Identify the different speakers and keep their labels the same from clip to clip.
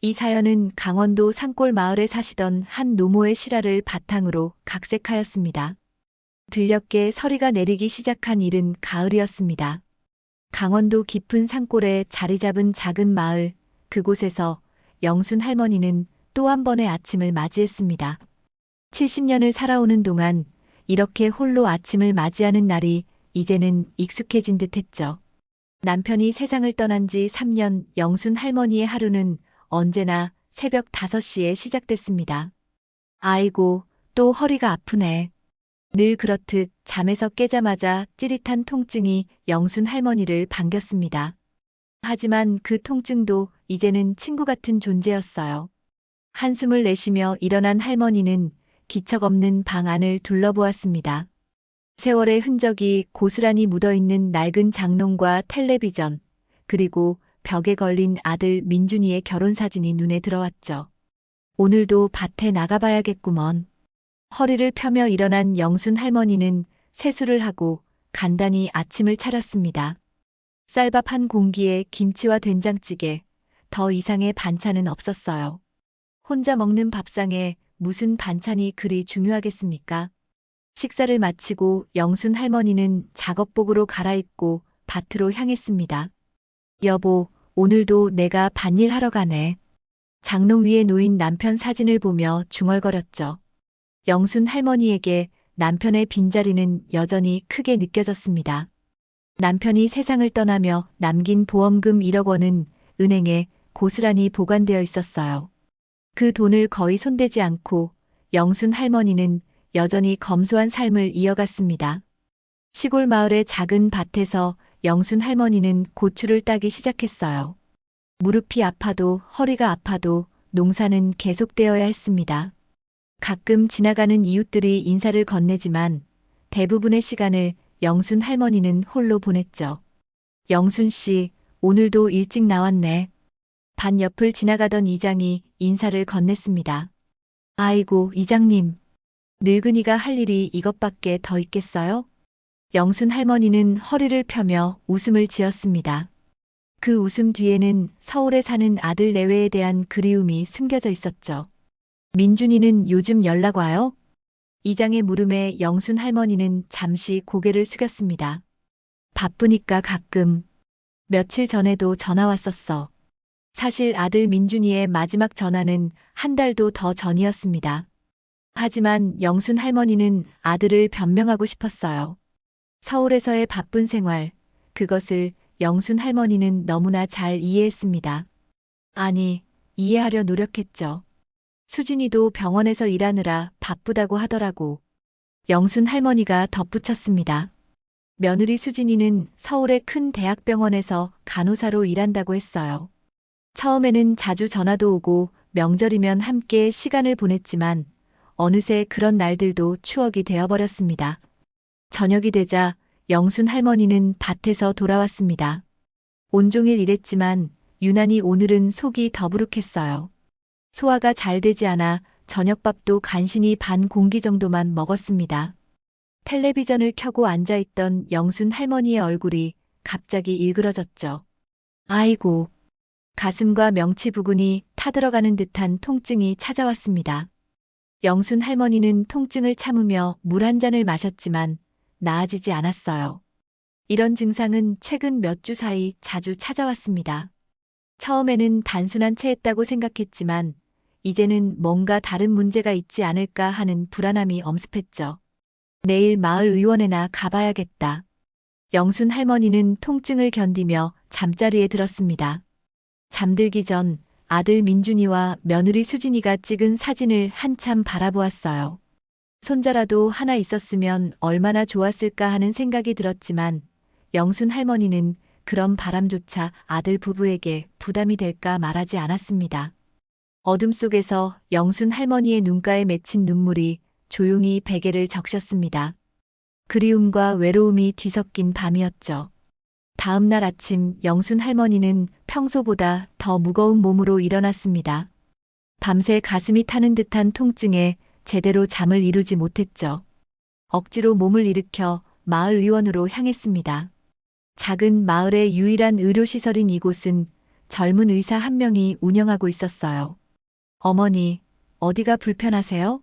Speaker 1: 이 사연은 강원도 산골 마을에 사시던 한 노모의 실화를 바탕으로 각색하였습니다. 들녘에 서리가 내리기 시작한 이른 가을이었습니다. 강원도 깊은 산골에 자리 잡은 작은 마을, 그곳에서 영순 할머니는 또 한 번의 아침을 맞이했습니다. 70년을 살아오는 동안 이렇게 홀로 아침을 맞이하는 날이 이제는 익숙해진 듯 했죠. 남편이 세상을 떠난 지 3년, 영순 할머니의 하루는 언제나 새벽 5시에 시작됐습니다. 아이고, 또 허리가 아프네. 늘 그렇듯 잠에서 깨자마자 찌릿한 통증이 영순 할머니를 반겼습니다. 하지만 그 통증도 이제는 친구 같은 존재였어요. 한숨을 내쉬며 일어난 할머니는 기척 없는 방 안을 둘러보았습니다. 세월의 흔적이 고스란히 묻어있는 낡은 장롱과 텔레비전, 그리고 벽에 걸린 아들 민준이의 결혼사진이 눈에 들어왔죠. 오늘도 밭에 나가봐야겠구먼. 허리를 펴며 일어난 영순 할머니는 세수를 하고 간단히 아침을 차렸습니다. 쌀밥 한 공기에 김치와 된장찌개, 더 이상의 반찬은 없었어요. 혼자 먹는 밥상에 무슨 반찬이 그리 중요하겠습니까? 식사를 마치고 영순 할머니는 작업복으로 갈아입고 밭으로 향했습니다. 여보, 오늘도 내가 밭일 하러 가네. 장롱 위에 놓인 남편 사진을 보며 중얼거렸죠. 영순 할머니에게 남편의 빈자리는 여전히 크게 느껴졌습니다. 남편이 세상을 떠나며 남긴 보험금 1억 원은 은행에 고스란히 보관되어 있었어요. 그 돈을 거의 손대지 않고 영순 할머니는 여전히 검소한 삶을 이어갔습니다. 시골 마을의 작은 밭에서 영순 할머니는 고추를 따기 시작했어요. 무릎이 아파도 허리가 아파도 농사는 계속되어야 했습니다. 가끔 지나가는 이웃들이 인사를 건네지만 대부분의 시간을 영순 할머니는 홀로 보냈죠. 영순 씨, 오늘도 일찍 나왔네. 반 옆을 지나가던 이장이 인사를 건넸습니다. 아이고, 이장님. 늙은이가 할 일이 이것밖에 더 있겠어요? 영순 할머니는 허리를 펴며 웃음을 지었습니다. 그 웃음 뒤에는 서울에 사는 아들 내외에 대한 그리움이 숨겨져 있었죠. 민준이는 요즘 연락 와요? 이장의 물음에 영순 할머니는 잠시 고개를 숙였습니다. 바쁘니까 가끔. 며칠 전에도 전화 왔었어. 사실 아들 민준이의 마지막 전화는 한 달도 더 전이었습니다. 하지만 영순 할머니는 아들을 변명하고 싶었어요. 서울에서의 바쁜 생활, 그것을 영순 할머니는 너무나 잘 이해했습니다. 아니, 이해하려 노력했죠. 수진이도 병원에서 일하느라 바쁘다고 하더라고. 영순 할머니가 덧붙였습니다. 며느리 수진이는 서울의 큰 대학병원에서 간호사로 일한다고 했어요. 처음에는 자주 전화도 오고 명절이면 함께 시간을 보냈지만 어느새 그런 날들도 추억이 되어버렸습니다. 저녁이 되자 영순 할머니는 밭에서 돌아왔습니다. 온종일 일했지만 유난히 오늘은 속이 더부룩했어요. 소화가 잘 되지 않아 저녁밥도 간신히 반 공기 정도만 먹었습니다. 텔레비전을 켜고 앉아있던 영순 할머니의 얼굴이 갑자기 일그러졌죠. 아이고. 가슴과 명치 부근이 타들어가는 듯한 통증이 찾아왔습니다. 영순 할머니는 통증을 참으며 물 한 잔을 마셨지만 나아지지 않았어요. 이런 증상은 최근 몇 주 사이 자주 찾아왔습니다. 처음에는 단순한 체했다고 생각했지만 이제는 뭔가 다른 문제가 있지 않을까 하는 불안함이 엄습했죠. 내일 마을 의원에나 가봐야겠다. 영순 할머니는 통증을 견디며 잠자리에 들었습니다. 잠들기 전 아들 민준이와 며느리 수진이가 찍은 사진을 한참 바라보았어요. 손자라도 하나 있었으면 얼마나 좋았을까 하는 생각이 들었지만 영순 할머니는 그런 바람조차 아들 부부에게 부담이 될까 말하지 않았습니다. 어둠 속에서 영순 할머니의 눈가에 맺힌 눈물이 조용히 베개를 적셨습니다. 그리움과 외로움이 뒤섞인 밤이었죠. 다음 날 아침 영순 할머니는 평소보다 더 무거운 몸으로 일어났습니다. 밤새 가슴이 타는 듯한 통증에 제대로 잠을 이루지 못했죠. 억지로 몸을 일으켜 마을 의원으로 향했습니다. 작은 마을의 유일한 의료시설인 이곳은 젊은 의사 한 명이 운영하고 있었어요. 어머니, 어디가 불편하세요?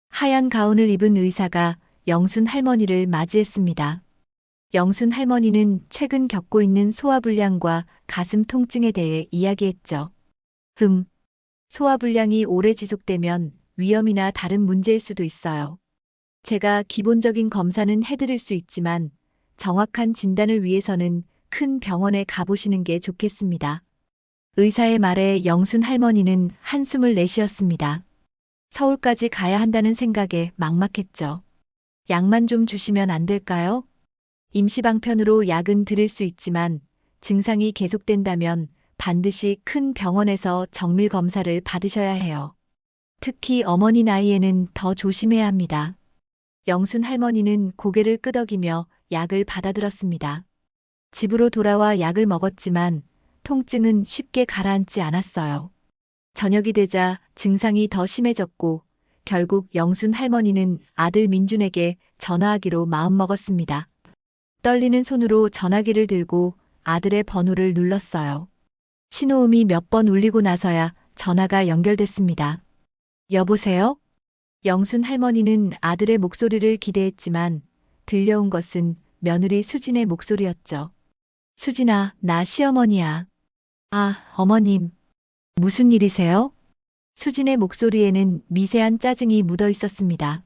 Speaker 1: 하얀 가운을 입은 의사가 영순 할머니를 맞이했습니다. 영순 할머니는 최근 겪고 있는 소화불량과 가슴 통증에 대해 이야기했죠. 소화불량이 오래 지속되면 위염이나 다른 문제일 수도 있어요. 제가 기본적인 검사는 해드릴 수 있지만 정확한 진단을 위해서는 큰 병원에 가보시는 게 좋겠습니다. 의사의 말에 영순 할머니는 한숨을 내쉬었습니다. 서울까지 가야 한다는 생각에 막막했죠. 약만 좀 주시면 안 될까요? 임시방편으로 약은 드릴 수 있지만 증상이 계속된다면 반드시 큰 병원에서 정밀 검사를 받으셔야 해요. 특히 어머니 나이에는 더 조심해야 합니다. 영순 할머니는 고개를 끄덕이며 약을 받아들었습니다. 집으로 돌아와 약을 먹었지만 통증은 쉽게 가라앉지 않았어요. 저녁이 되자 증상이 더 심해졌고 결국 영순 할머니는 아들 민준에게 전화하기로 마음먹었습니다. 떨리는 손으로 전화기를 들고 아들의 번호를 눌렀어요. 신호음이 몇 번 울리고 나서야 전화가 연결됐습니다. 여보세요? 영순 할머니는 아들의 목소리를 기대했지만 들려온 것은 며느리 수진의 목소리였죠. 수진아, 나 시어머니야. 아, 어머님. 무슨 일이세요? 수진의 목소리에는 미세한 짜증이 묻어 있었습니다.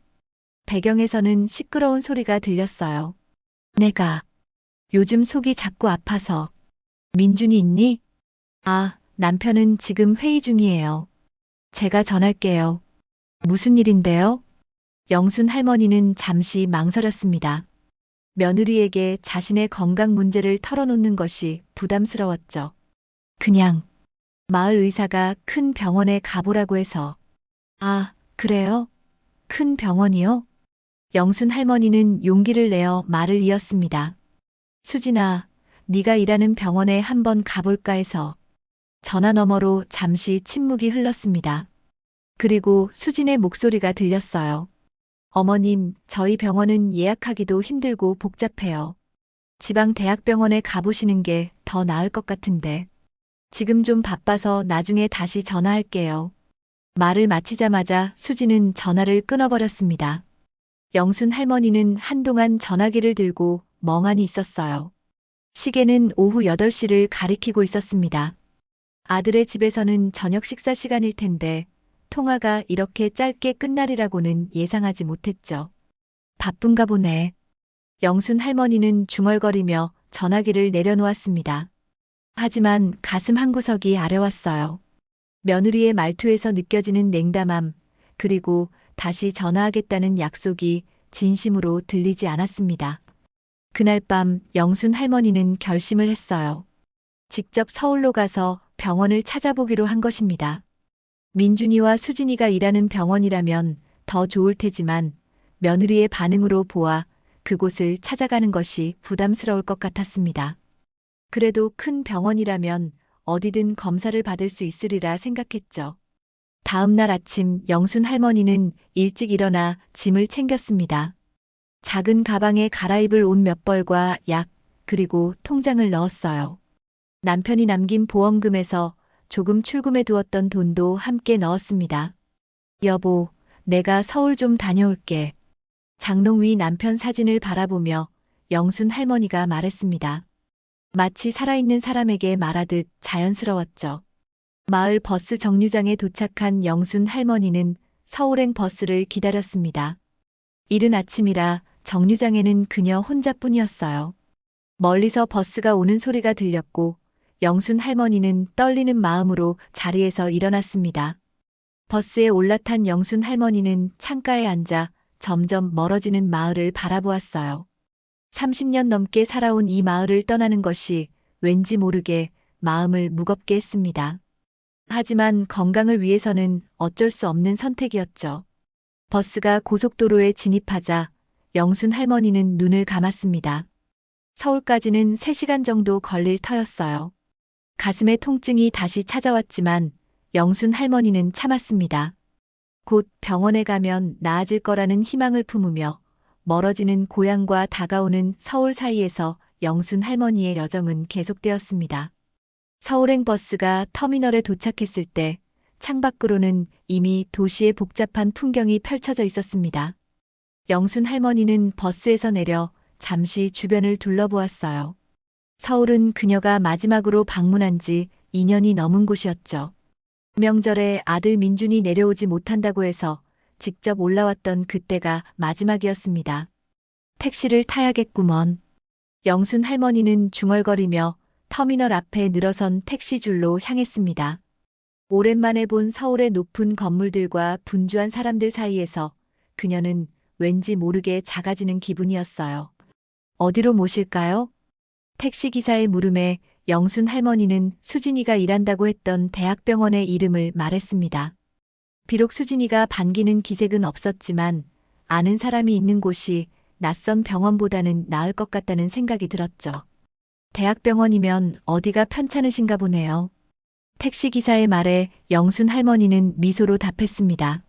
Speaker 1: 배경에서는 시끄러운 소리가 들렸어요. 내가 요즘 속이 자꾸 아파서. 민준이 있니? 아, 남편은 지금 회의 중이에요. 제가 전할게요. 무슨 일인데요? 영순 할머니는 잠시 망설였습니다. 며느리에게 자신의 건강 문제를 털어놓는 것이 부담스러웠죠. 그냥 마을 의사가 큰 병원에 가보라고 해서. 아, 그래요? 큰 병원이요? 영순 할머니는 용기를 내어 말을 이었습니다. 수진아, 네가 일하는 병원에 한번 가볼까 해서. 전화 너머로 잠시 침묵이 흘렀습니다. 그리고 수진의 목소리가 들렸어요. 어머님, 저희 병원은 예약하기도 힘들고 복잡해요. 지방 대학병원에 가보시는 게 더 나을 것 같은데. 지금 좀 바빠서 나중에 다시 전화할게요. 말을 마치자마자 수진은 전화를 끊어버렸습니다. 영순 할머니는 한동안 전화기를 들고 멍하니 있었어요. 시계는 오후 8시를 가리키고 있었습니다. 아들의 집에서는 저녁 식사 시간일 텐데 통화가 이렇게 짧게 끝나리라고는 예상하지 못했죠. 바쁜가 보네. 영순 할머니는 중얼거리며 전화기를 내려놓았습니다. 하지만 가슴 한구석이 아려왔어요. 며느리의 말투에서 느껴지는 냉담함, 그리고 다시 전화하겠다는 약속이 진심으로 들리지 않았습니다. 그날 밤 영순 할머니는 결심을 했어요. 직접 서울로 가서 병원을 찾아보기로 한 것입니다. 민준이와 수진이가 일하는 병원이라면 더 좋을 테지만 며느리의 반응으로 보아 그곳을 찾아가는 것이 부담스러울 것 같았습니다. 그래도 큰 병원이라면 어디든 검사를 받을 수 있으리라 생각했죠. 다음 날 아침 영순 할머니는 일찍 일어나 짐을 챙겼습니다. 작은 가방에 갈아입을 옷 몇 벌과 약, 그리고 통장을 넣었어요. 남편이 남긴 보험금에서 조금 출금해 두었던 돈도 함께 넣었습니다. 여보, 내가 서울 좀 다녀올게. 장롱 위 남편 사진을 바라보며 영순 할머니가 말했습니다. 마치 살아있는 사람에게 말하듯 자연스러웠죠. 마을 버스 정류장에 도착한 영순 할머니는 서울행 버스를 기다렸습니다. 이른 아침이라 정류장에는 그녀 혼자뿐이었어요. 멀리서 버스가 오는 소리가 들렸고 영순 할머니는 떨리는 마음으로 자리에서 일어났습니다. 버스에 올라탄 영순 할머니는 창가에 앉아 점점 멀어지는 마을을 바라보았어요. 30년 넘게 살아온 이 마을을 떠나는 것이 왠지 모르게 마음을 무겁게 했습니다. 하지만 건강을 위해서는 어쩔 수 없는 선택이었죠. 버스가 고속도로에 진입하자 영순 할머니는 눈을 감았습니다. 서울까지는 3시간 정도 걸릴 터였어요. 가슴의 통증이 다시 찾아왔지만 영순 할머니는 참았습니다. 곧 병원에 가면 나아질 거라는 희망을 품으며 멀어지는 고향과 다가오는 서울 사이에서 영순 할머니의 여정은 계속되었습니다. 서울행 버스가 터미널에 도착했을 때 창밖으로는 이미 도시의 복잡한 풍경이 펼쳐져 있었습니다. 영순 할머니는 버스에서 내려 잠시 주변을 둘러보았어요. 서울은 그녀가 마지막으로 방문한 지 2년이 넘은 곳이었죠. 명절에 아들 민준이 내려오지 못한다고 해서 직접 올라왔던 그때가 마지막이었습니다. 택시를 타야겠구먼. 영순 할머니는 중얼거리며 터미널 앞에 늘어선 택시줄로 향했습니다. 오랜만에 본 서울의 높은 건물들과 분주한 사람들 사이에서 그녀는 왠지 모르게 작아지는 기분이었어요. 어디로 모실까요? 택시기사의 물음에 영순 할머니는 수진이가 일한다고 했던 대학병원의 이름을 말했습니다. 비록 수진이가 반기는 기색은 없었지만 아는 사람이 있는 곳이 낯선 병원보다는 나을 것 같다는 생각이 들었죠. 대학병원이면 어디가 편찮으신가 보네요. 택시기사의 말에 영순 할머니는 미소로 답했습니다.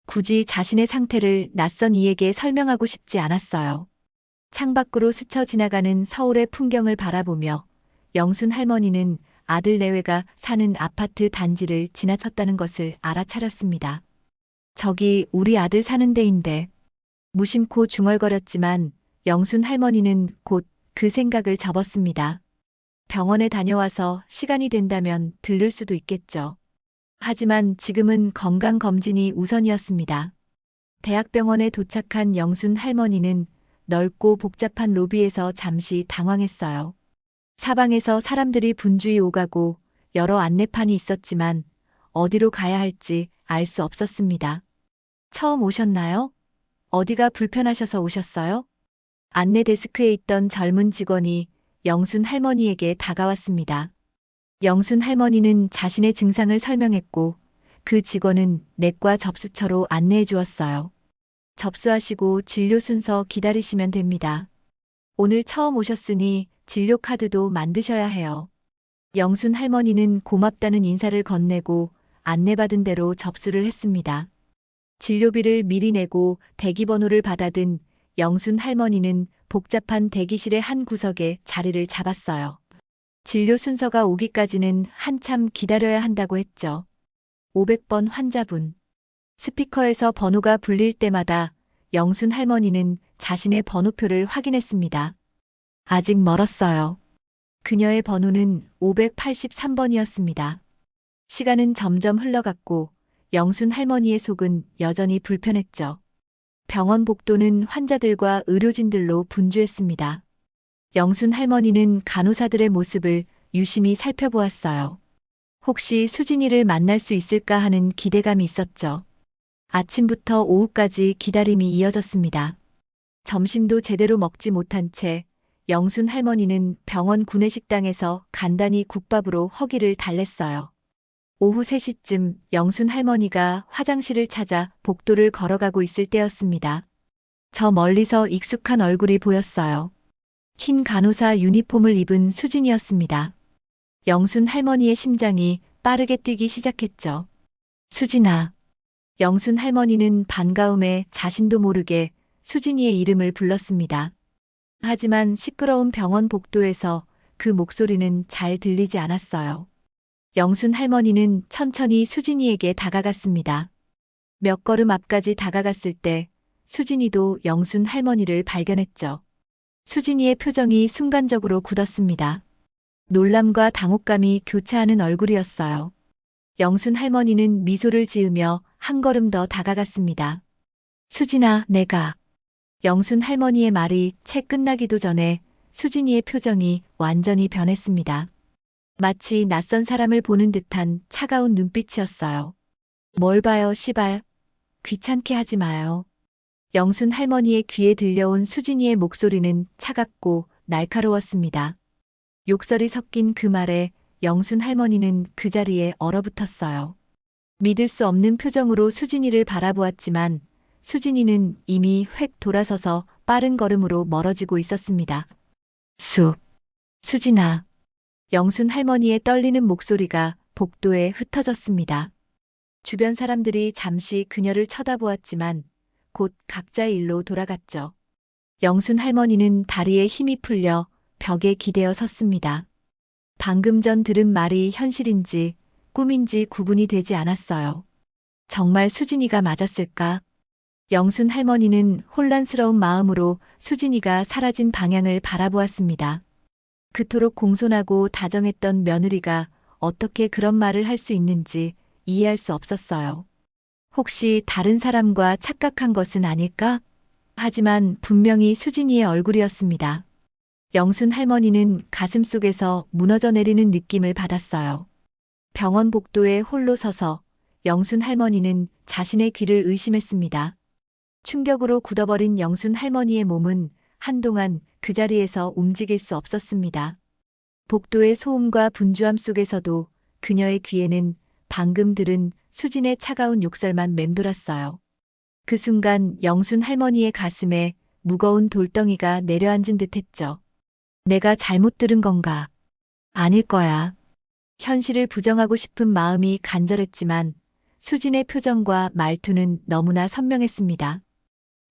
Speaker 1: 굳이 자신의 상태를 낯선 이에게 설명하고 싶지 않았어요. 창밖으로 스쳐 지나가는 서울의 풍경을 바라보며 영순 할머니는 아들 내외가 사는 아파트 단지를 지나쳤다는 것을 알아차렸습니다. 저기 우리 아들 사는 데인데. 무심코 중얼거렸지만 영순 할머니는 곧 그 생각을 접었습니다. 병원에 다녀와서 시간이 된다면 들를 수도 있겠죠. 하지만 지금은 건강검진이 우선이었습니다. 대학병원에 도착한 영순 할머니는 넓고 복잡한 로비에서 잠시 당황했어요. 사방에서 사람들이 분주히 오가고 여러 안내판이 있었지만 어디로 가야 할지 알 수 없었습니다. 처음 오셨나요? 어디가 불편하셔서 오셨어요? 안내 데스크에 있던 젊은 직원이 영순 할머니에게 다가왔습니다. 영순 할머니는 자신의 증상을 설명했고 그 직원은 내과 접수처로 안내해 주었어요. 접수하시고 진료 순서 기다리시면 됩니다. 오늘 처음 오셨으니 진료 카드도 만드셔야 해요. 영순 할머니는 고맙다는 인사를 건네고 안내받은 대로 접수를 했습니다. 진료비를 미리 내고 대기번호를 받아든 영순 할머니는 복잡한 대기실의 한 구석에 자리를 잡았어요. 진료 순서가 오기까지는 한참 기다려야 한다고 했죠. 500번 환자분. 스피커에서 번호가 불릴 때마다 영순 할머니는 자신의 번호표를 확인했습니다. 아직 멀었어요. 그녀의 번호는 583번이었습니다. 시간은 점점 흘러갔고 영순 할머니의 속은 여전히 불편했죠. 병원 복도는 환자들과 의료진들로 분주했습니다. 영순 할머니는 간호사들의 모습을 유심히 살펴보았어요. 혹시 수진이를 만날 수 있을까 하는 기대감이 있었죠. 아침부터 오후까지 기다림이 이어졌습니다. 점심도 제대로 먹지 못한 채 영순 할머니는 병원 구내식당에서 간단히 국밥으로 허기를 달랬어요. 오후 3시쯤 영순 할머니가 화장실을 찾아 복도를 걸어가고 있을 때였습니다. 저 멀리서 익숙한 얼굴이 보였어요. 흰 간호사 유니폼을 입은 수진이었습니다. 영순 할머니의 심장이 빠르게 뛰기 시작했죠. 수진아. 영순 할머니는 반가움에 자신도 모르게 수진이의 이름을 불렀습니다. 하지만 시끄러운 병원 복도에서 그 목소리는 잘 들리지 않았어요. 영순 할머니는 천천히 수진이에게 다가갔습니다. 몇 걸음 앞까지 다가갔을 때 수진이도 영순 할머니를 발견했죠. 수진이의 표정이 순간적으로 굳었습니다. 놀람과 당혹감이 교차하는 얼굴이었어요. 영순 할머니는 미소를 지으며 한 걸음 더 다가갔습니다. 수진아, 내가. 영순 할머니의 말이 채 끝나기도 전에 수진이의 표정이 완전히 변했습니다. 마치 낯선 사람을 보는 듯한 차가운 눈빛이었어요. 뭘 봐요, 시발. 귀찮게 하지 마요. 영순 할머니의 귀에 들려온 수진이의 목소리는 차갑고 날카로웠습니다. 욕설이 섞인 그 말에 영순 할머니는 그 자리에 얼어붙었어요. 믿을 수 없는 표정으로 수진이를 바라보았지만 수진이는 이미 획 돌아서서 빠른 걸음으로 멀어지고 있었습니다. 수진아. 영순 할머니의 떨리는 목소리가 복도에 흩어졌습니다. 주변 사람들이 잠시 그녀를 쳐다보았지만 곧 각자의 일로 돌아갔죠. 영순 할머니는 다리에 힘이 풀려 벽에 기대어 섰습니다. 방금 전 들은 말이 현실인지 꿈인지 구분이 되지 않았어요. 정말 수진이가 맞았을까? 영순 할머니는 혼란스러운 마음으로 수진이가 사라진 방향을 바라보았습니다. 그토록 공손하고 다정했던 며느리가 어떻게 그런 말을 할 수 있는지 이해할 수 없었어요. 혹시 다른 사람과 착각한 것은 아닐까? 하지만 분명히 수진이의 얼굴이었습니다. 영순 할머니는 가슴속에서 무너져 내리는 느낌을 받았어요. 병원 복도에 홀로 서서 영순 할머니는 자신의 귀를 의심했습니다. 충격으로 굳어버린 영순 할머니의 몸은 한동안 그 자리에서 움직일 수 없었습니다. 복도의 소음과 분주함 속에서도 그녀의 귀에는 방금 들은 수진의 차가운 욕설만 맴돌았어요. 그 순간 영순 할머니의 가슴에 무거운 돌덩이가 내려앉은 듯했죠. 내가 잘못 들은 건가? 아닐 거야. 현실을 부정하고 싶은 마음이 간절했지만 수진의 표정과 말투는 너무나 선명했습니다.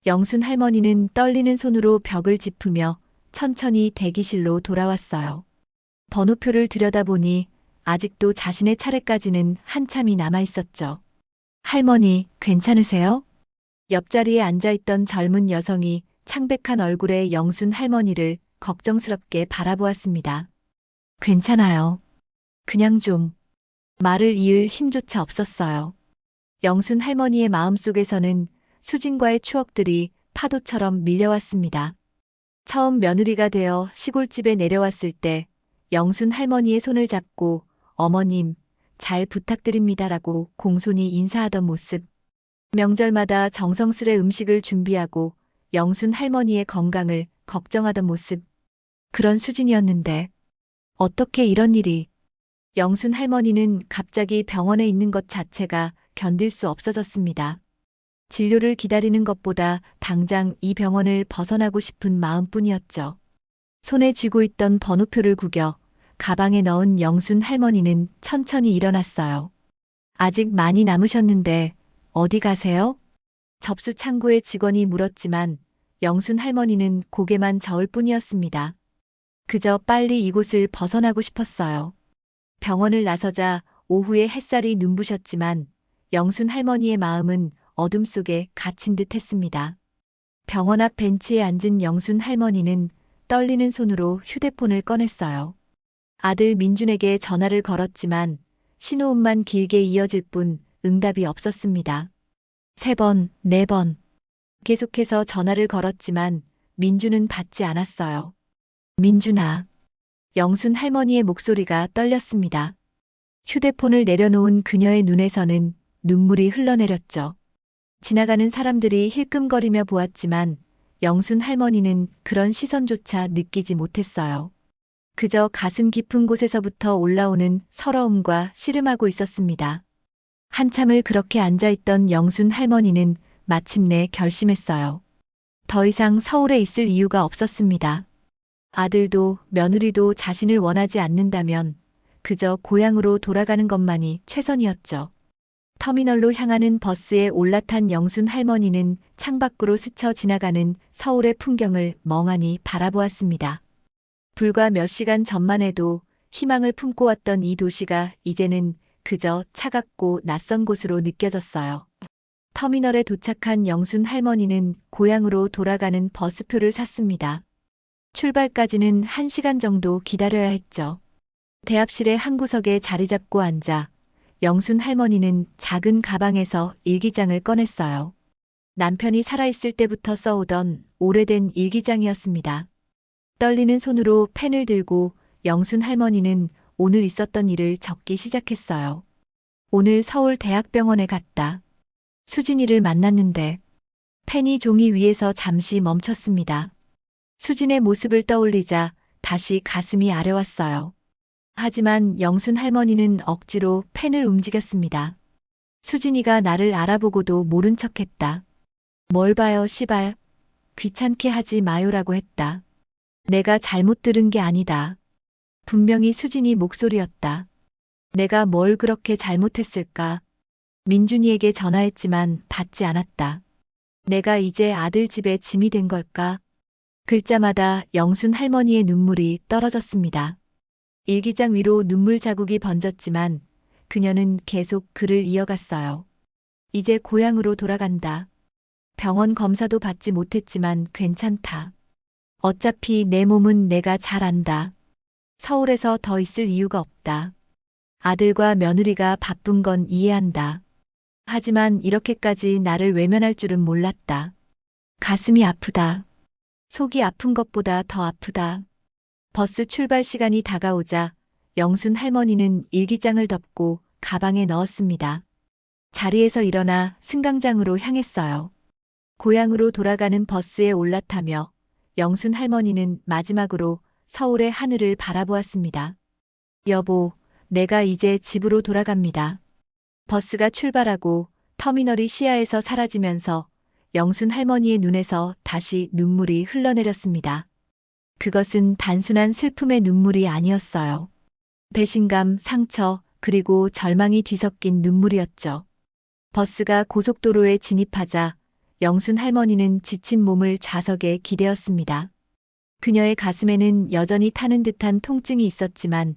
Speaker 1: 영순 할머니는 떨리는 손으로 벽을 짚으며 천천히 대기실로 돌아왔어요. 번호표를 들여다보니 아직도 자신의 차례까지는 한참이 남아 있었죠. 할머니, 괜찮으세요? 옆자리에 앉아있던 젊은 여성이 창백한 얼굴의 영순 할머니를 걱정스럽게 바라보았습니다. 괜찮아요. 그냥 좀. 말을 이을 힘조차 없었어요. 영순 할머니의 마음속에서는 수진과의 추억들이 파도처럼 밀려왔습니다. 처음 며느리가 되어 시골집에 내려왔을 때 영순 할머니의 손을 잡고 어머님, 잘 부탁드립니다라고 공손히 인사하던 모습. 명절마다 정성스레 음식을 준비하고 영순 할머니의 건강을 걱정하던 모습. 그런 수진이었는데 어떻게 이런 일이. 영순 할머니는 갑자기 병원에 있는 것 자체가 견딜 수 없어졌습니다. 진료를 기다리는 것보다 당장 이 병원을 벗어나고 싶은 마음뿐이었죠. 손에 쥐고 있던 번호표를 구겨 가방에 넣은 영순 할머니는 천천히 일어났어요. 아직 많이 남으셨는데 어디 가세요? 접수 창구의 직원이 물었지만 영순 할머니는 고개만 저을 뿐이었습니다. 그저 빨리 이곳을 벗어나고 싶었어요. 병원을 나서자 오후에 햇살이 눈부셨지만 영순 할머니의 마음은 어둠 속에 갇힌 듯 했습니다. 병원 앞 벤치에 앉은 영순 할머니는 떨리는 손으로 휴대폰을 꺼냈어요. 아들 민준에게 전화를 걸었지만 신호음만 길게 이어질 뿐 응답이 없었습니다. 3번, 4번. 계속해서 전화를 걸었지만 민준은 받지 않았어요. 민준아. 영순 할머니의 목소리가 떨렸습니다. 휴대폰을 내려놓은 그녀의 눈에서는 눈물이 흘러내렸죠. 지나가는 사람들이 힐끔거리며 보았지만 영순 할머니는 그런 시선조차 느끼지 못했어요. 그저 가슴 깊은 곳에서부터 올라오는 서러움과 씨름하고 있었습니다. 한참을 그렇게 앉아있던 영순 할머니는 마침내 결심했어요. 더 이상 서울에 있을 이유가 없었습니다. 아들도 며느리도 자신을 원하지 않는다면 그저 고향으로 돌아가는 것만이 최선이었죠. 터미널로 향하는 버스에 올라탄 영순 할머니는 창밖으로 스쳐 지나가는 서울의 풍경을 멍하니 바라보았습니다. 불과 몇 시간 전만 해도 희망을 품고 왔던 이 도시가 이제는 그저 차갑고 낯선 곳으로 느껴졌어요. 터미널에 도착한 영순 할머니는 고향으로 돌아가는 버스표를 샀습니다. 출발까지는 1시간 정도 기다려야 했죠. 대합실의 한 구석에 자리 잡고 앉아 영순 할머니는 작은 가방에서 일기장을 꺼냈어요. 남편이 살아있을 때부터 써오던 오래된 일기장이었습니다. 떨리는 손으로 펜을 들고 영순 할머니는 오늘 있었던 일을 적기 시작했어요. 오늘 서울대학병원에 갔다. 수진이를 만났는데 펜이 종이 위에서 잠시 멈췄습니다. 수진의 모습을 떠올리자 다시 가슴이 아려왔어요. 하지만 영순 할머니는 억지로 펜을 움직였습니다. 수진이가 나를 알아보고도 모른 척했다. 뭘 봐요, 시발. 귀찮게 하지 마요라고 했다. 내가 잘못 들은 게 아니다. 분명히 수진이 목소리였다. 내가 뭘 그렇게 잘못했을까? 민준이에게 전화했지만 받지 않았다. 내가 이제 아들 집에 짐이 된 걸까? 글자마다 영순 할머니의 눈물이 떨어졌습니다. 일기장 위로 눈물 자국이 번졌지만 그녀는 계속 글을 이어갔어요. 이제 고향으로 돌아간다. 병원 검사도 받지 못했지만 괜찮다. 어차피 내 몸은 내가 잘 안다. 서울에서 더 있을 이유가 없다. 아들과 며느리가 바쁜 건 이해한다. 하지만 이렇게까지 나를 외면할 줄은 몰랐다. 가슴이 아프다. 속이 아픈 것보다 더 아프다. 버스 출발 시간이 다가오자 영순 할머니는 일기장을 덮고 가방에 넣었습니다. 자리에서 일어나 승강장으로 향했어요. 고향으로 돌아가는 버스에 올라타며 영순 할머니는 마지막으로 서울의 하늘을 바라보았습니다. 여보, 내가 이제 집으로 돌아갑니다. 버스가 출발하고 터미널이 시야에서 사라지면서 영순 할머니의 눈에서 다시 눈물이 흘러내렸습니다. 그것은 단순한 슬픔의 눈물이 아니었어요. 배신감, 상처, 그리고 절망이 뒤섞인 눈물이었죠. 버스가 고속도로에 진입하자 영순 할머니는 지친 몸을 좌석에 기대었습니다. 그녀의 가슴에는 여전히 타는 듯한 통증이 있었지만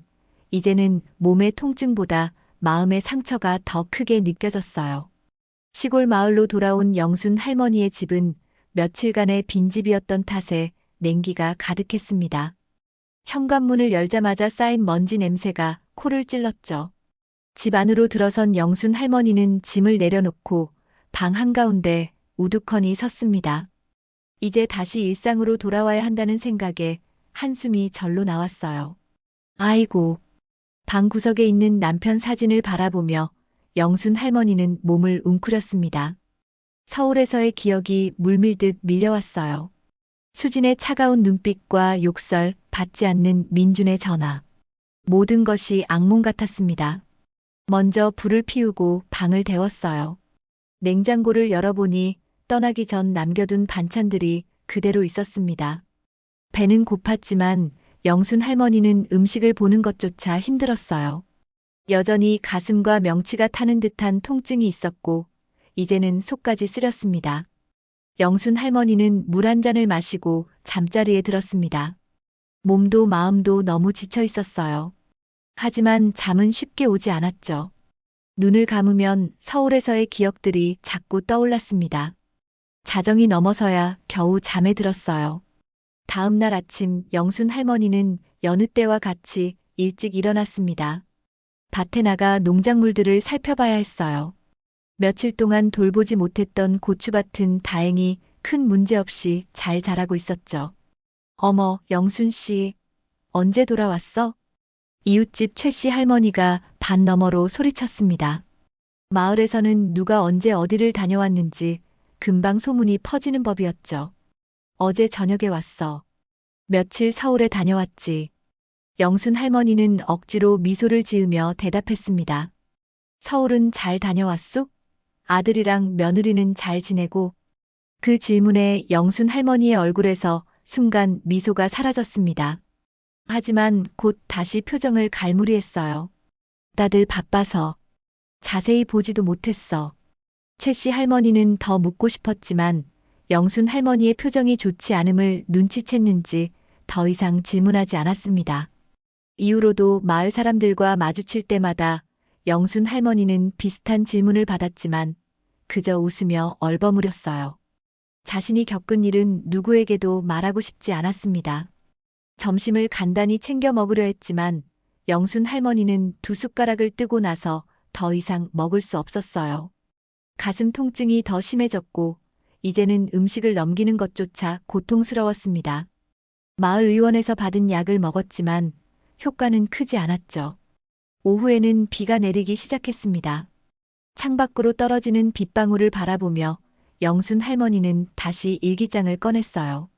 Speaker 1: 이제는 몸의 통증보다 마음의 상처가 더 크게 느껴졌어요. 시골 마을로 돌아온 영순 할머니의 집은 며칠간의 빈집이었던 탓에 냉기가 가득했습니다. 현관문을 열자마자 쌓인 먼지 냄새가 코를 찔렀죠. 집 안으로 들어선 영순 할머니는 짐을 내려놓고 방 한가운데 우두커니 섰습니다. 이제 다시 일상으로 돌아와야 한다는 생각에 한숨이 절로 나왔어요. 아이고. 방 구석에 있는 남편 사진을 바라보며 영순 할머니는 몸을 웅크렸습니다. 서울에서의 기억이 물밀듯 밀려왔어요. 수진의 차가운 눈빛과 욕설, 받지 않는 민준의 전화. 모든 것이 악몽 같았습니다. 먼저 불을 피우고 방을 데웠어요. 냉장고를 열어보니 떠나기 전 남겨둔 반찬들이 그대로 있었습니다. 배는 고팠지만 영순 할머니는 음식을 보는 것조차 힘들었어요. 여전히 가슴과 명치가 타는 듯한 통증이 있었고 이제는 속까지 쓰렸습니다. 영순 할머니는 물 한 잔을 마시고 잠자리에 들었습니다. 몸도 마음도 너무 지쳐 있었어요. 하지만 잠은 쉽게 오지 않았죠. 눈을 감으면 서울에서의 기억들이 자꾸 떠올랐습니다. 자정이 넘어서야 겨우 잠에 들었어요. 다음 날 아침 영순 할머니는 여느 때와 같이 일찍 일어났습니다. 밭에 나가 농작물들을 살펴봐야 했어요. 며칠 동안 돌보지 못했던 고추밭은 다행히 큰 문제 없이 잘 자라고 있었죠. 어머, 영순 씨, 언제 돌아왔어? 이웃집 최 씨 할머니가 반 너머로 소리쳤습니다. 마을에서는 누가 언제 어디를 다녀왔는지 금방 소문이 퍼지는 법이었죠. 어제 저녁에 왔어. 며칠 서울에 다녀왔지. 영순 할머니는 억지로 미소를 지으며 대답했습니다. 서울은 잘 다녀왔소? 아들이랑 며느리는 잘 지내고? 그 질문에 영순 할머니의 얼굴에서 순간 미소가 사라졌습니다. 하지만 곧 다시 표정을 갈무리했어요. 다들 바빠서 자세히 보지도 못했어. 최 씨 할머니는 더 묻고 싶었지만 영순 할머니의 표정이 좋지 않음을 눈치챘는지 더 이상 질문하지 않았습니다. 이후로도 마을 사람들과 마주칠 때마다 영순 할머니는 비슷한 질문을 받았지만 그저 웃으며 얼버무렸어요. 자신이 겪은 일은 누구에게도 말하고 싶지 않았습니다. 점심을 간단히 챙겨 먹으려 했지만 영순 할머니는 두 숟가락을 뜨고 나서 더 이상 먹을 수 없었어요. 가슴 통증이 더 심해졌고 이제는 음식을 넘기는 것조차 고통스러웠습니다. 마을 의원에서 받은 약을 먹었지만 효과는 크지 않았죠. 오후에는 비가 내리기 시작했습니다. 창밖으로 떨어지는 빗방울을 바라보며 영순 할머니는 다시 일기장을 꺼냈어요.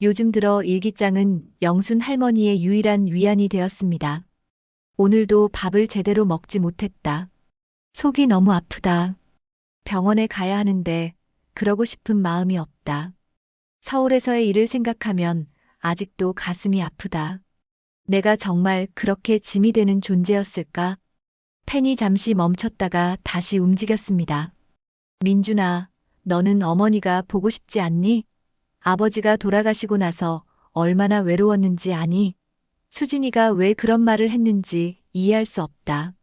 Speaker 1: 요즘 들어 일기장은 영순 할머니의 유일한 위안이 되었습니다. 오늘도 밥을 제대로 먹지 못했다. 속이 너무 아프다. 병원에 가야 하는데 그러고 싶은 마음이 없다. 서울에서의 일을 생각하면 아직도 가슴이 아프다. 내가 정말 그렇게 짐이 되는 존재였을까? 펜이 잠시 멈췄다가 다시 움직였습니다. 민준아, 너는 어머니가 보고 싶지 않니? 아버지가 돌아가시고 나서 얼마나 외로웠는지 아니? 수진이가 왜 그런 말을 했는지 이해할 수 없다.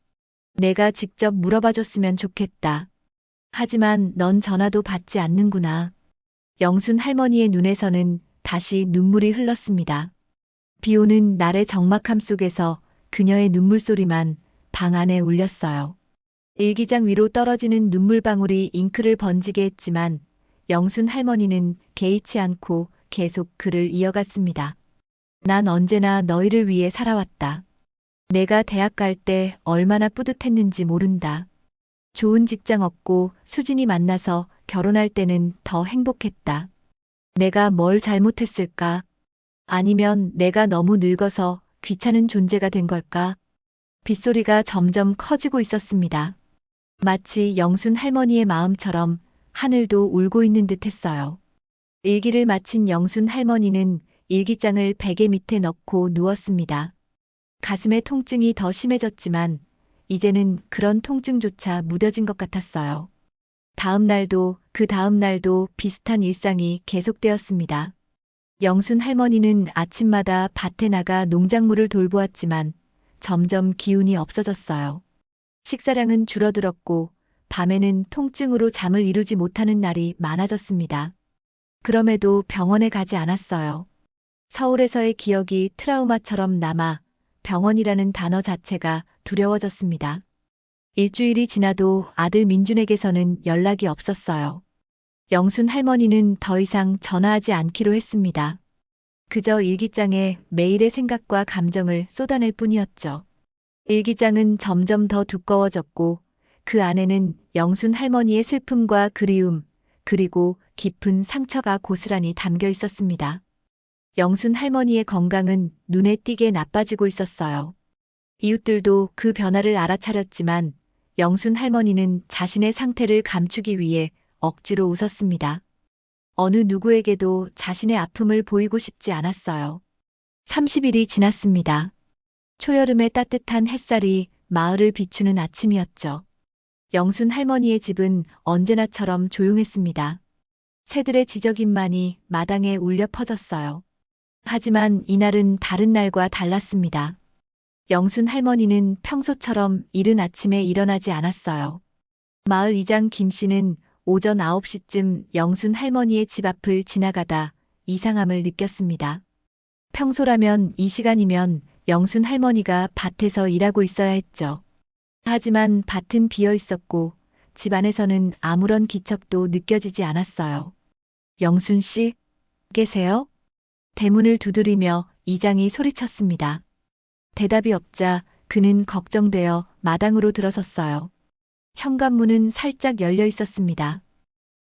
Speaker 1: 내가 직접 물어봐줬으면 좋겠다. 하지만 넌 전화도 받지 않는구나. 영순 할머니의 눈에서는 다시 눈물이 흘렀습니다. 비 오는 날의 적막함 속에서 그녀의 눈물소리만 방 안에 울렸어요. 일기장 위로 떨어지는 눈물방울이 잉크를 번지게 했지만 영순 할머니는 개의치 않고 계속 글을 이어갔습니다. 난 언제나 너희를 위해 살아왔다. 내가 대학 갈 때 얼마나 뿌듯했는지 모른다. 좋은 직장 얻고 수진이 만나서 결혼할 때는 더 행복했다. 내가 뭘 잘못했을까? 아니면 내가 너무 늙어서 귀찮은 존재가 된 걸까? 빗소리가 점점 커지고 있었습니다. 마치 영순 할머니의 마음처럼 하늘도 울고 있는 듯 했어요. 일기를 마친 영순 할머니는 일기장을 베개 밑에 넣고 누웠습니다. 가슴의 통증이 더 심해졌지만 이제는 그런 통증조차 무뎌진 것 같았어요. 다음 날도 그 다음 날도 비슷한 일상이 계속되었습니다. 영순 할머니는 아침마다 밭에 나가 농작물을 돌보았지만 점점 기운이 없어졌어요. 식사량은 줄어들었고 밤에는 통증으로 잠을 이루지 못하는 날이 많아졌습니다. 그럼에도 병원에 가지 않았어요. 서울에서의 기억이 트라우마처럼 남아 병원이라는 단어 자체가 두려워졌습니다. 일주일이 지나도 아들 민준에게서는 연락이 없었어요. 영순 할머니는 더 이상 전화하지 않기로 했습니다. 그저 일기장에 매일의 생각과 감정을 쏟아낼 뿐이었죠. 일기장은 점점 더 두꺼워졌고 그 안에는 영순 할머니의 슬픔과 그리움, 그리고 깊은 상처가 고스란히 담겨 있었습니다. 영순 할머니의 건강은 눈에 띄게 나빠지고 있었어요. 이웃들도 그 변화를 알아차렸지만 영순 할머니는 자신의 상태를 감추기 위해 억지로 웃었습니다. 어느 누구에게도 자신의 아픔을 보이고 싶지 않았어요. 30일이 지났습니다. 초여름의 따뜻한 햇살이 마을을 비추는 아침이었죠. 영순 할머니의 집은 언제나처럼 조용했습니다. 새들의 지저귀만이 마당에 울려 퍼졌어요. 하지만 이날은 다른 날과 달랐습니다. 영순 할머니는 평소처럼 이른 아침에 일어나지 않았어요. 마을 이장 김 씨는 오전 9시쯤 영순 할머니의 집 앞을 지나가다 이상함을 느꼈습니다. 평소라면 이 시간이면 영순 할머니가 밭에서 일하고 있어야 했죠. 하지만 밭은 비어 있었고 집 안에서는 아무런 기척도 느껴지지 않았어요. 영순 씨, 계세요? 대문을 두드리며 이장이 소리쳤습니다. 대답이 없자 그는 걱정되어 마당으로 들어섰어요. 현관문은 살짝 열려 있었습니다.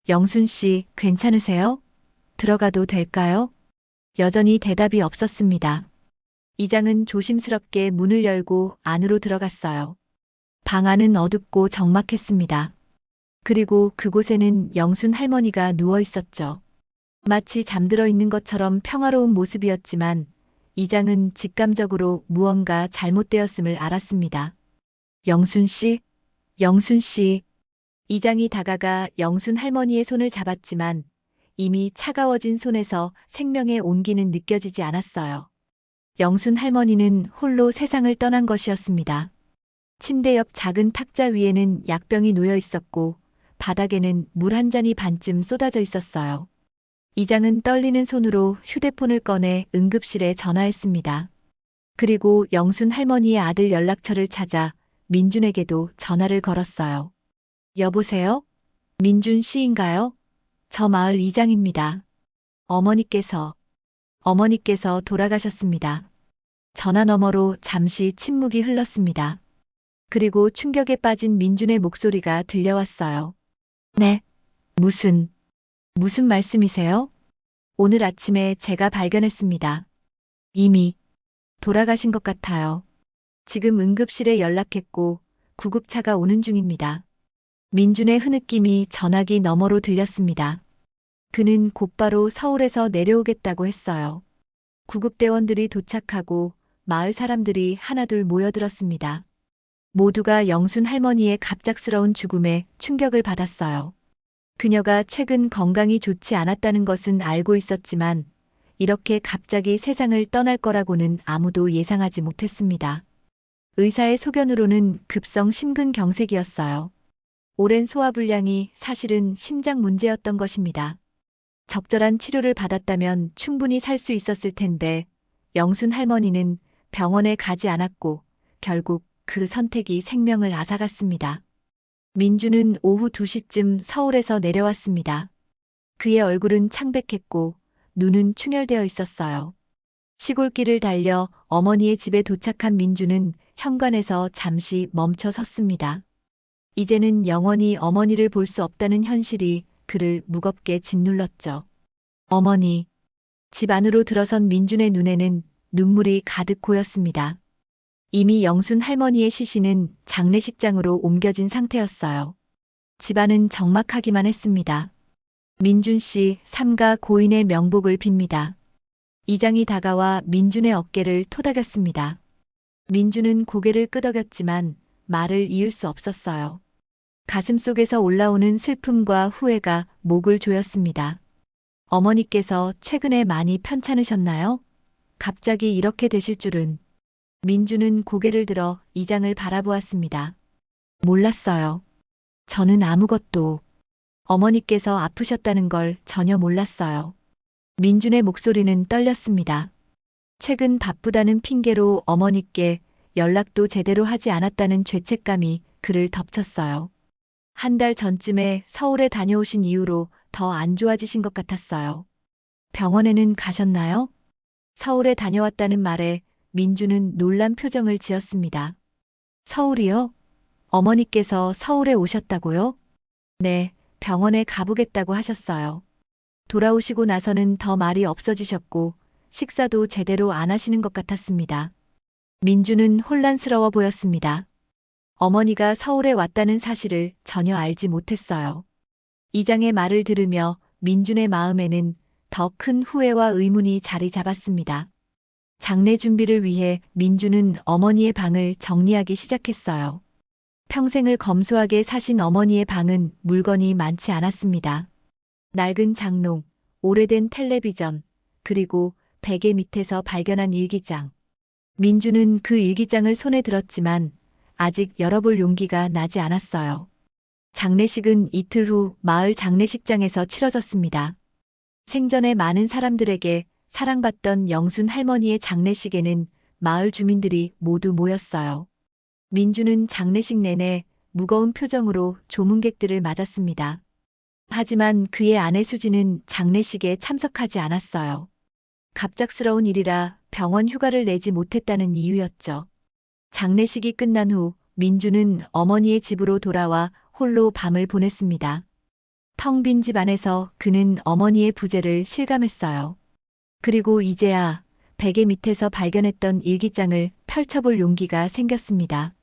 Speaker 1: 영순 씨, 괜찮으세요? 들어가도 될까요? 여전히 대답이 없었습니다. 이장은 조심스럽게 문을 열고 안으로 들어갔어요. 방 안은 어둡고 적막했습니다. 그리고 그곳에는 영순 할머니가 누워 있었죠. 마치 잠들어 있는 것처럼 평화로운 모습이었지만 이장은 직감적으로 무언가 잘못되었음을 알았습니다. 영순 씨, 영순 씨. 이장이 다가가 영순 할머니의 손을 잡았지만 이미 차가워진 손에서 생명의 온기는 느껴지지 않았어요. 영순 할머니는 홀로 세상을 떠난 것이었습니다. 침대 옆 작은 탁자 위에는 약병이 놓여 있었고 바닥에는 물 한 잔이 반쯤 쏟아져 있었어요. 이장은 떨리는 손으로 휴대폰을 꺼내 응급실에 전화했습니다. 그리고 영순 할머니의 아들 연락처를 찾아 민준에게도 전화를 걸었어요. 여보세요? 민준 씨인가요? 저 마을 이장입니다. 어머니께서 돌아가셨습니다. 전화 너머로 잠시 침묵이 흘렀습니다. 그리고 충격에 빠진 민준의 목소리가 들려왔어요. 네. 무슨 말씀이세요? 오늘 아침에 제가 발견했습니다. 이미 돌아가신 것 같아요. 지금 응급실에 연락했고 구급차가 오는 중입니다. 민준의 흐느낌이 전화기 너머로 들렸습니다. 그는 곧바로 서울에서 내려오겠다고 했어요. 구급대원들이 도착하고 마을 사람들이 하나둘 모여들었습니다. 모두가 영순 할머니의 갑작스러운 죽음에 충격을 받았어요. 그녀가 최근 건강이 좋지 않았다는 것은 알고 있었지만 이렇게 갑자기 세상을 떠날 거라고는 아무도 예상하지 못했습니다. 의사의 소견으로는 급성 심근경색이었어요. 오랜 소화불량이 사실은 심장 문제였던 것입니다. 적절한 치료를 받았다면 충분히 살 수 있었을 텐데 영순 할머니는 병원에 가지 않았고 결국 그 선택이 생명을 앗아갔습니다. 민주는 오후 2시쯤 서울에서 내려왔습니다. 그의 얼굴은 창백했고 눈은 충혈되어 있었어요. 시골길을 달려 어머니의 집에 도착한 민주는 현관에서 잠시 멈춰 섰습니다. 이제는 영원히 어머니를 볼 수 없다는 현실이 그를 무겁게 짓눌렀죠. 어머니. 집 안으로 들어선 민준의 눈에는 눈물이 가득 고였습니다. 이미 영순 할머니의 시신은 장례식장으로 옮겨진 상태였어요. 집안은 적막하기만 했습니다. 민준 씨 삼가 고인의 명복을 빕니다. 이장이 다가와 민준의 어깨를 토닥였습니다. 민준은 고개를 끄덕였지만 말을 이을 수 없었어요. 가슴속에서 올라오는 슬픔과 후회가 목을 조였습니다. 어머니께서 최근에 많이 편찮으셨나요? 갑자기 이렇게 되실 줄은. 민준은 고개를 들어 이장을 바라보았습니다. 몰랐어요. 저는 아무것도. 어머니께서 아프셨다는 걸 전혀 몰랐어요. 민준의 목소리는 떨렸습니다. 최근 바쁘다는 핑계로 어머니께 연락도 제대로 하지 않았다는 죄책감이 그를 덮쳤어요. 한 달 전쯤에 서울에 다녀오신 이후로 더 안 좋아지신 것 같았어요. 병원에는 가셨나요? 서울에 다녀왔다는 말에 민주는 놀란 표정을 지었습니다. 서울이요? 어머니께서 서울에 오셨다고요? 네, 병원에 가보겠다고 하셨어요. 돌아오시고 나서는 더 말이 없어지셨고 식사도 제대로 안 하시는 것 같았습니다. 민주는 혼란스러워 보였습니다. 어머니가 서울에 왔다는 사실을 전혀 알지 못했어요. 이장의 말을 들으며 민준의 마음에는 더 큰 후회와 의문이 자리 잡았습니다. 장례 준비를 위해 민준은 어머니의 방을 정리하기 시작했어요. 평생을 검소하게 사신 어머니의 방은 물건이 많지 않았습니다. 낡은 장롱, 오래된 텔레비전, 그리고 베개 밑에서 발견한 일기장. 민주는 그 일기장을 손에 들었지만 아직 열어볼 용기가 나지 않았어요. 장례식은 이틀 후 마을 장례식장에서 치러졌습니다. 생전에 많은 사람들에게 사랑받던 영순 할머니의 장례식에는 마을 주민들이 모두 모였어요. 민주는 장례식 내내 무거운 표정으로 조문객들을 맞았습니다. 하지만 그의 아내 수지는 장례식에 참석하지 않았어요. 갑작스러운 일이라 병원 휴가를 내지 못했다는 이유였죠. 장례식이 끝난 후 민주는 어머니의 집으로 돌아와 홀로 밤을 보냈습니다. 텅 빈 집 안에서 그는 어머니의 부재를 실감했어요. 그리고 이제야 베개 밑에서 발견했던 일기장을 펼쳐볼 용기가 생겼습니다.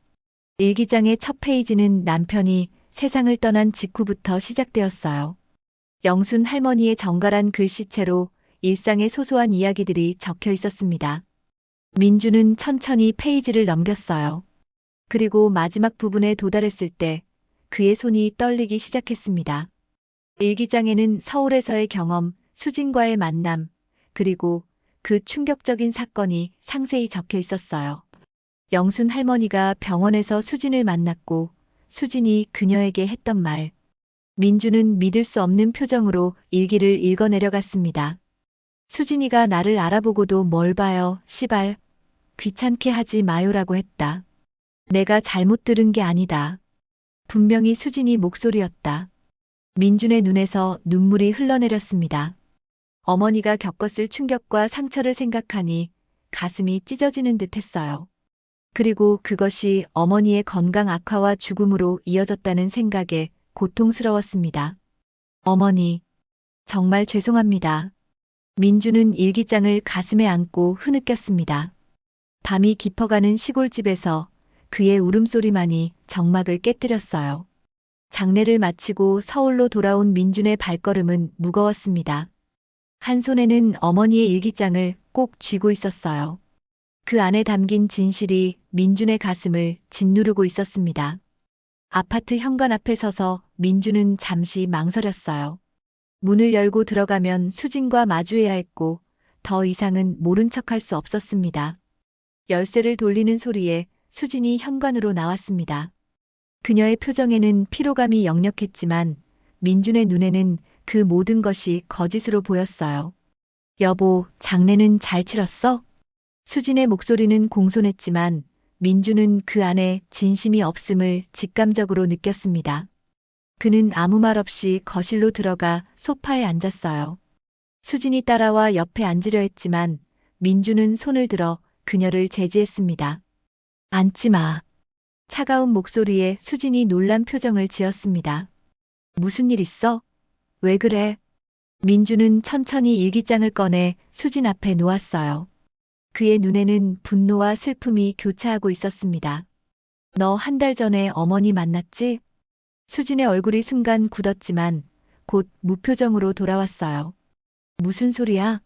Speaker 1: 일기장의 첫 페이지는 남편이 세상을 떠난 직후부터 시작되었어요. 영순 할머니의 정갈한 글씨체로 일상의 소소한 이야기들이 적혀 있었습니다. 민주는 천천히 페이지를 넘겼어요. 그리고 마지막 부분에 도달했을 때 그의 손이 떨리기 시작했습니다. 일기장에는 서울에서의 경험, 수진과의 만남, 그리고 그 충격적인 사건이 상세히 적혀 있었어요. 영순 할머니가 병원에서 수진을 만났고 수진이 그녀에게 했던 말. 민주는 믿을 수 없는 표정으로 일기를 읽어내려갔습니다. 수진이가 나를 알아보고도 뭘 봐요, 시발. 귀찮게 하지 마요라고 했다. 내가 잘못 들은 게 아니다. 분명히 수진이 목소리였다. 민준의 눈에서 눈물이 흘러내렸습니다. 어머니가 겪었을 충격과 상처를 생각하니 가슴이 찢어지는 듯 했어요. 그리고 그것이 어머니의 건강 악화와 죽음으로 이어졌다는 생각에 고통스러웠습니다. 어머니, 정말 죄송합니다. 민주는 일기장을 가슴에 안고 흐느꼈습니다. 밤이 깊어가는 시골집에서 그의 울음소리만이 정막을 깨뜨렸어요. 장례를 마치고 서울로 돌아온 민준의 발걸음은 무거웠습니다. 한 손에는 어머니의 일기장을 꼭 쥐고 있었어요. 그 안에 담긴 진실이 민준의 가슴을 짓누르고 있었습니다. 아파트 현관 앞에 서서 민준은 잠시 망설였어요. 문을 열고 들어가면 수진과 마주해야 했고 더 이상은 모른 척할 수 없었습니다. 열쇠를 돌리는 소리에 수진이 현관으로 나왔습니다. 그녀의 표정에는 피로감이 역력했지만 민준의 눈에는 그 모든 것이 거짓으로 보였어요. 여보, 장례는 잘 치렀어? 수진의 목소리는 공손했지만 민준은 그 안에 진심이 없음을 직감적으로 느꼈습니다. 그는 아무 말 없이 거실로 들어가 소파에 앉았어요. 수진이 따라와 옆에 앉으려 했지만 민준은 손을 들어 그녀를 제지했습니다. 앉지 마. 차가운 목소리에 수진이 놀란 표정을 지었습니다. 무슨 일 있어? 왜 그래? 민준은 천천히 일기장을 꺼내 수진 앞에 놓았어요. 그의 눈에는 분노와 슬픔이 교차하고 있었습니다. 너 한 달 전에 어머니 만났지? 수진의 얼굴이 순간 굳었지만 곧 무표정으로 돌아왔어요. 무슨 소리야?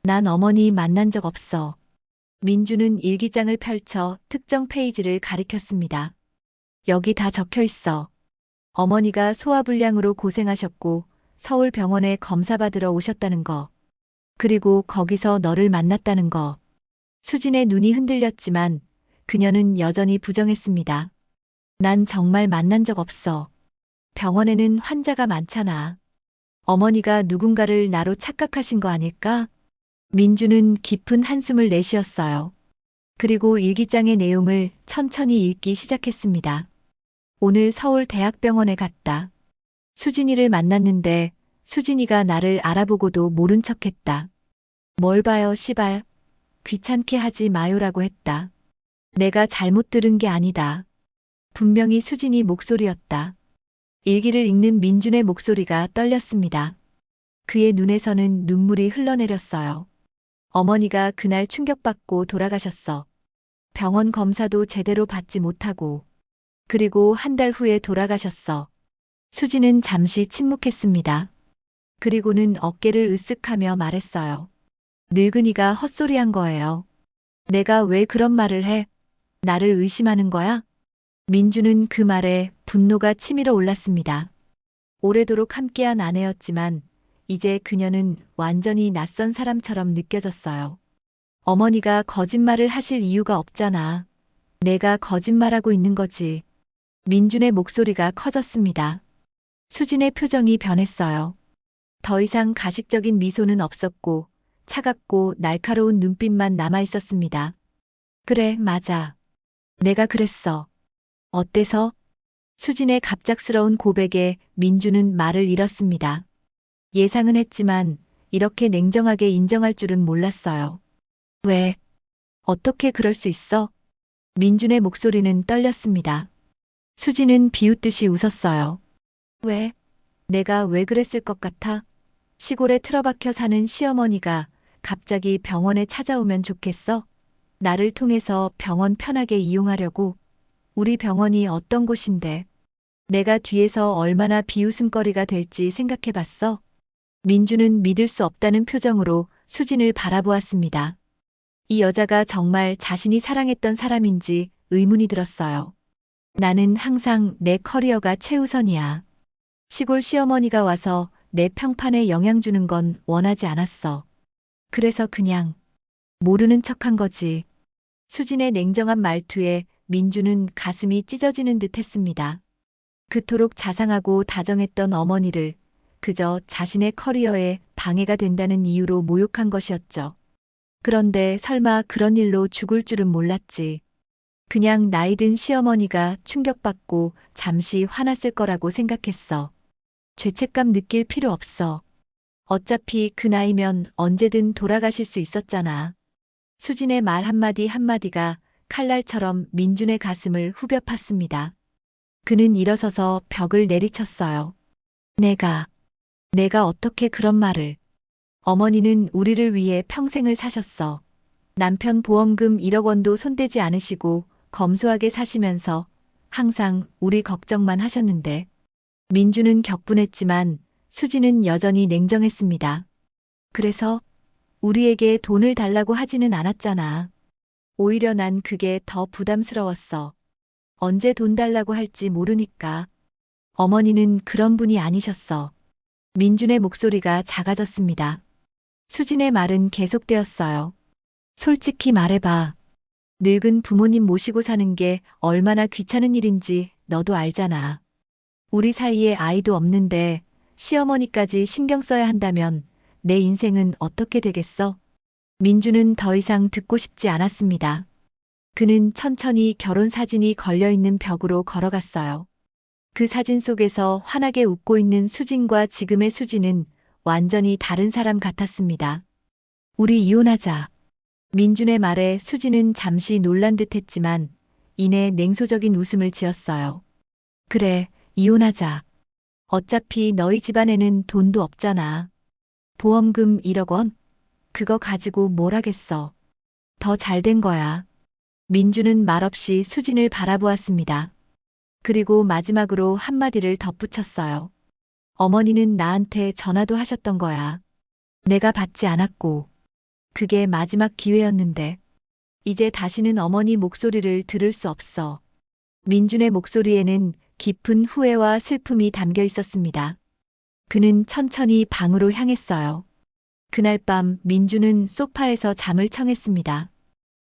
Speaker 1: 난 어머니 만난 적 없어. 민주는 일기장을 펼쳐 특정 페이지를 가리켰습니다. 여기 다 적혀 있어. 어머니가 소화불량으로 고생하셨고 서울 병원에 검사받으러 오셨다는 거. 그리고 거기서 너를 만났다는 거. 수진의 눈이 흔들렸지만 그녀는 여전히 부정했습니다. 난 정말 만난 적 없어. 병원에는 환자가 많잖아. 어머니가 누군가를 나로 착각하신 거 아닐까? 민주는 깊은 한숨을 내쉬었어요. 그리고 일기장의 내용을 천천히 읽기 시작했습니다. 오늘 서울대학병원에 갔다. 수진이를 만났는데 수진이가 나를 알아보고도 모른 척했다. 뭘 봐요, 시발. 귀찮게 하지 마요라고 했다. 내가 잘못 들은 게 아니다. 분명히 수진이 목소리였다. 일기를 읽는 민준의 목소리가 떨렸습니다. 그의 눈에서는 눈물이 흘러내렸어요. 어머니가 그날 충격받고 돌아가셨어. 병원 검사도 제대로 받지 못하고. 그리고 한 달 후에 돌아가셨어. 수진은 잠시 침묵했습니다. 그리고는 어깨를 으쓱하며 말했어요. 늙은이가 헛소리한 거예요. 내가 왜 그런 말을 해? 나를 의심하는 거야? 민주는 그 말에 분노가 치밀어 올랐습니다. 오래도록 함께한 아내였지만 이제 그녀는 완전히 낯선 사람처럼 느껴졌어요. 어머니가 거짓말을 하실 이유가 없잖아. 내가 거짓말하고 있는 거지. 민준의 목소리가 커졌습니다. 수진의 표정이 변했어요. 더 이상 가식적인 미소는 없었고 차갑고 날카로운 눈빛만 남아 있었습니다. 그래, 맞아. 내가 그랬어. 어때서? 수진의 갑작스러운 고백에 민주는 말을 잃었습니다. 예상은 했지만 이렇게 냉정하게 인정할 줄은 몰랐어요. 왜? 어떻게 그럴 수 있어? 민준의 목소리는 떨렸습니다. 수진은 비웃듯이 웃었어요. 왜? 내가 왜 그랬을 것 같아? 시골에 틀어박혀 사는 시어머니가 갑자기 병원에 찾아오면 좋겠어? 나를 통해서 병원 편하게 이용하려고? 우리 병원이 어떤 곳인데? 내가 뒤에서 얼마나 비웃음거리가 될지 생각해봤어? 민주는 믿을 수 없다는 표정으로 수진을 바라보았습니다. 이 여자가 정말 자신이 사랑했던 사람인지 의문이 들었어요. 나는 항상 내 커리어가 최우선이야. 시골 시어머니가 와서 내 평판에 영향 주는 건 원하지 않았어. 그래서 그냥 모르는 척한 거지. 수진의 냉정한 말투에 민주는 가슴이 찢어지는 듯 했습니다. 그토록 자상하고 다정했던 어머니를 그저 자신의 커리어에 방해가 된다는 이유로 모욕한 것이었죠. 그런데 설마 그런 일로 죽을 줄은 몰랐지. 그냥 나이든 시어머니가 충격받고 잠시 화났을 거라고 생각했어. 죄책감 느낄 필요 없어. 어차피 그 나이면 언제든 돌아가실 수 있었잖아. 수진의 말 한마디 한마디가 칼날처럼 민준의 가슴을 후벼 팠습니다. 그는 일어서서 벽을 내리쳤어요. 내가 어떻게 그런 말을. 어머니는 우리를 위해 평생을 사셨어. 남편 보험금 1억 원도 손대지 않으시고 검소하게 사시면서 항상 우리 걱정만 하셨는데. 민주는 격분했지만 수지는 여전히 냉정했습니다. 그래서 우리에게 돈을 달라고 하지는 않았잖아. 오히려 난 그게 더 부담스러웠어. 언제 돈 달라고 할지 모르니까. 어머니는 그런 분이 아니셨어. 민준의 목소리가 작아졌습니다. 수진의 말은 계속되었어요. 솔직히 말해봐. 늙은 부모님 모시고 사는 게 얼마나 귀찮은 일인지 너도 알잖아. 우리 사이에 아이도 없는데 시어머니까지 신경 써야 한다면 내 인생은 어떻게 되겠어? 민주는 더 이상 듣고 싶지 않았습니다. 그는 천천히 결혼 사진이 걸려있는 벽으로 걸어갔어요. 그 사진 속에서 환하게 웃고 있는 수진과 지금의 수진은 완전히 다른 사람 같았습니다. 우리 이혼하자. 민준의 말에 수진은 잠시 놀란 듯 했지만 이내 냉소적인 웃음을 지었어요. 그래, 이혼하자. 어차피 너희 집안에는 돈도 없잖아. 보험금 1억 원? 그거 가지고 뭘 하겠어. 더 잘 된 거야. 민주는 말없이 수진을 바라보았습니다. 그리고 마지막으로 한마디를 덧붙였어요. 어머니는 나한테 전화도 하셨던 거야. 내가 받지 않았고. 그게 마지막 기회였는데. 이제 다시는 어머니 목소리를 들을 수 없어. 민준의 목소리에는 깊은 후회와 슬픔이 담겨 있었습니다. 그는 천천히 방으로 향했어요. 그날 밤 민주는 소파에서 잠을 청했습니다.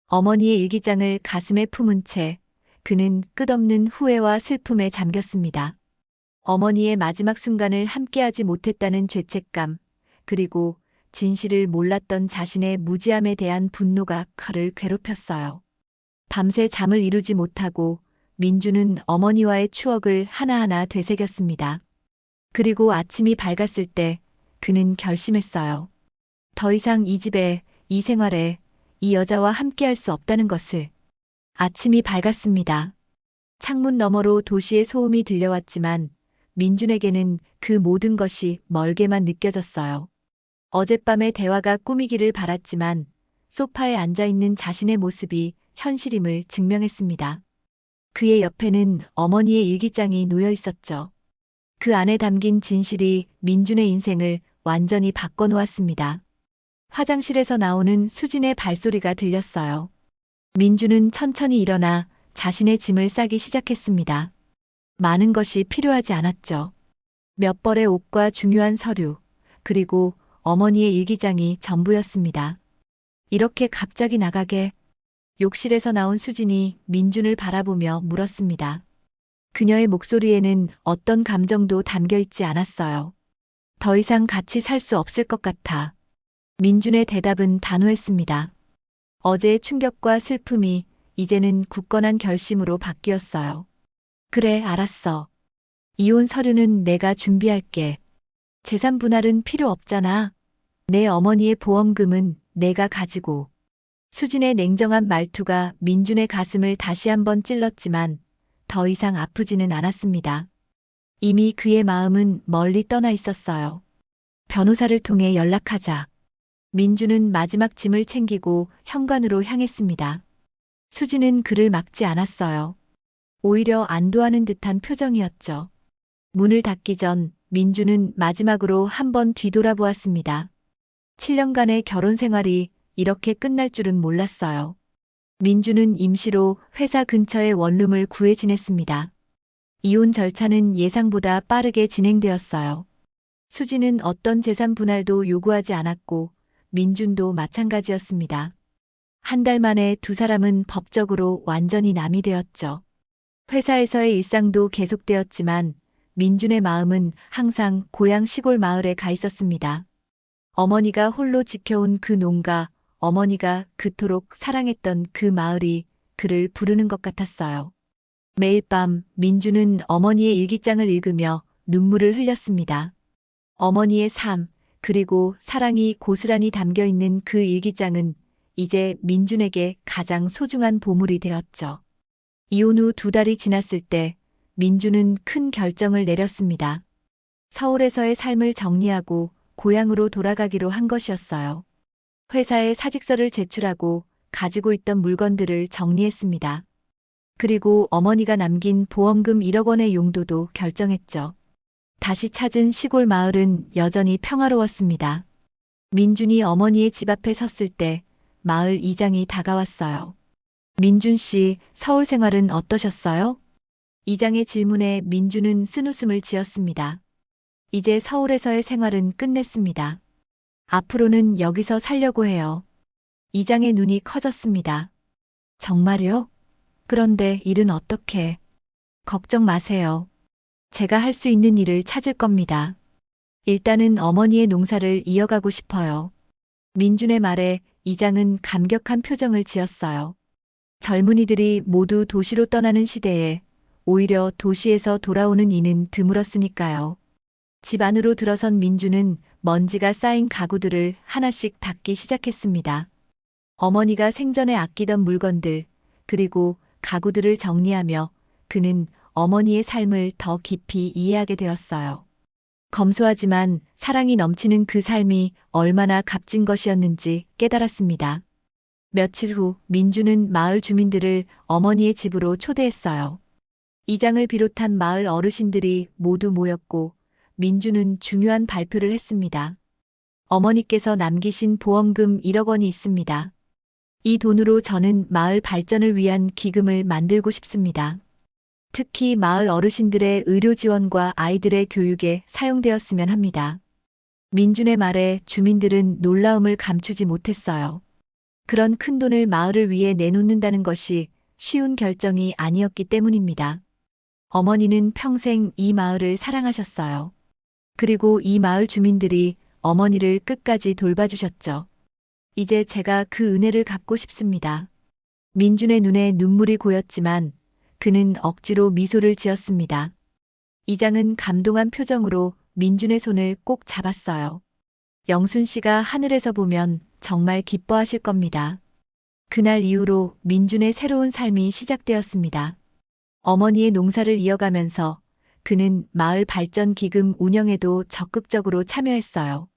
Speaker 1: 어머니의 일기장을 가슴에 품은 채 그는 끝없는 후회와 슬픔에 잠겼습니다. 어머니의 마지막 순간을 함께하지 못했다는 죄책감, 그리고 진실을 몰랐던 자신의 무지함에 대한 분노가 그를 괴롭혔어요. 밤새 잠을 이루지 못하고 민주는 어머니와의 추억을 하나하나 되새겼습니다. 그리고 아침이 밝았을 때 그는 결심했어요. 더 이상 이 집에, 이 생활에, 이 여자와 함께할 수 없다는 것을. 아침이 밝았습니다. 창문 너머로 도시의 소음이 들려왔지만 민준에게는 그 모든 것이 멀게만 느껴졌어요. 어젯밤의 대화가 꿈이기를 바랐지만 소파에 앉아있는 자신의 모습이 현실임을 증명했습니다. 그의 옆에는 어머니의 일기장이 놓여 있었죠. 그 안에 담긴 진실이 민준의 인생을 완전히 바꿔놓았습니다. 화장실에서 나오는 수진의 발소리가 들렸어요. 민주는 천천히 일어나 자신의 짐을 싸기 시작했습니다. 많은 것이 필요하지 않았죠. 몇 벌의 옷과 중요한 서류, 그리고 어머니의 일기장이 전부였습니다. 이렇게 갑자기 나가게. 욕실에서 나온 수진이 민준을 바라보며 물었습니다. 그녀의 목소리에는 어떤 감정도 담겨 있지 않았어요. 더 이상 같이 살 수 없을 것 같아. 민준의 대답은 단호했습니다. 어제의 충격과 슬픔이 이제는 굳건한 결심으로 바뀌었어요. 그래, 알았어. 이혼 서류는 내가 준비할게. 재산 분할은 필요 없잖아. 내 어머니의 보험금은 내가 가지고. 수진의 냉정한 말투가 민준의 가슴을 다시 한번 찔렀지만 더 이상 아프지는 않았습니다. 이미 그의 마음은 멀리 떠나 있었어요. 변호사를 통해 연락하자. 민준은 마지막 짐을 챙기고 현관으로 향했습니다. 수진은 그를 막지 않았어요. 오히려 안도하는 듯한 표정이었죠. 문을 닫기 전 민준은 마지막으로 한번 뒤돌아보았습니다. 7년간의 결혼 생활이 이렇게 끝날 줄은 몰랐어요. 민주는 임시로 회사 근처의 원룸을 구해 지냈습니다. 이혼 절차는 예상보다 빠르게 진행되었어요. 수지는 어떤 재산 분할도 요구하지 않았고 민준도 마찬가지였습니다. 한 달 만에 두 사람은 법적으로 완전히 남이 되었죠. 회사에서의 일상도 계속되었지만 민준의 마음은 항상 고향 시골 마을에 가 있었습니다. 어머니가 홀로 지켜온 그 농가, 어머니가 그토록 사랑했던 그 마을이 그를 부르는 것 같았어요. 매일 밤 민주는 어머니의 일기장을 읽으며 눈물을 흘렸습니다. 어머니의 삶, 그리고 사랑이 고스란히 담겨 있는 그 일기장은 이제 민준에게 가장 소중한 보물이 되었죠. 이혼 후 2달이 지났을 때 민주는 큰 결정을 내렸습니다. 서울에서의 삶을 정리하고 고향으로 돌아가기로 한 것이었어요. 회사에 사직서를 제출하고 가지고 있던 물건들을 정리했습니다. 그리고 어머니가 남긴 보험금 1억 원의 용도도 결정했죠. 다시 찾은 시골 마을은 여전히 평화로웠습니다. 민준이 어머니의 집 앞에 섰을 때 마을 이장이 다가왔어요. 민준 씨, 서울 생활은 어떠셨어요? 이장의 질문에 민준은 쓴웃음을 지었습니다. 이제 서울에서의 생활은 끝냈습니다. 앞으로는 여기서 살려고 해요. 이장의 눈이 커졌습니다. 정말요? 그런데 일은 어떻게? 걱정 마세요. 제가 할 수 있는 일을 찾을 겁니다. 일단은 어머니의 농사를 이어가고 싶어요. 민준의 말에 이장은 감격한 표정을 지었어요. 젊은이들이 모두 도시로 떠나는 시대에 오히려 도시에서 돌아오는 이는 드물었으니까요. 집 안으로 들어선 민주는 먼지가 쌓인 가구들을 하나씩 닦기 시작했습니다. 어머니가 생전에 아끼던 물건들, 그리고 가구들을 정리하며 그는 어머니의 삶을 더 깊이 이해하게 되었어요. 검소하지만 사랑이 넘치는 그 삶이 얼마나 값진 것이었는지 깨달았습니다. 며칠 후 민주는 마을 주민들을 어머니의 집으로 초대했어요. 이장을 비롯한 마을 어르신들이 모두 모였고 민주는 중요한 발표를 했습니다. 어머니께서 남기신 보험금 1억 원이 있습니다. 이 돈으로 저는 마을 발전을 위한 기금을 만들고 싶습니다. 특히 마을 어르신들의 의료 지원과 아이들의 교육에 사용되었으면 합니다. 민준의 말에 주민들은 놀라움을 감추지 못했어요. 그런 큰 돈을 마을을 위해 내놓는다는 것이 쉬운 결정이 아니었기 때문입니다. 어머니는 평생 이 마을을 사랑하셨어요. 그리고 이 마을 주민들이 어머니를 끝까지 돌봐주셨죠. 이제 제가 그 은혜를 갚고 싶습니다. 민준의 눈에 눈물이 고였지만 그는 억지로 미소를 지었습니다. 이장은 감동한 표정으로 민준의 손을 꼭 잡았어요. 영순 씨가 하늘에서 보면 정말 기뻐하실 겁니다. 그날 이후로 민준의 새로운 삶이 시작되었습니다. 어머니의 농사를 이어가면서 그는 마을 발전 기금 운영에도 적극적으로 참여했어요.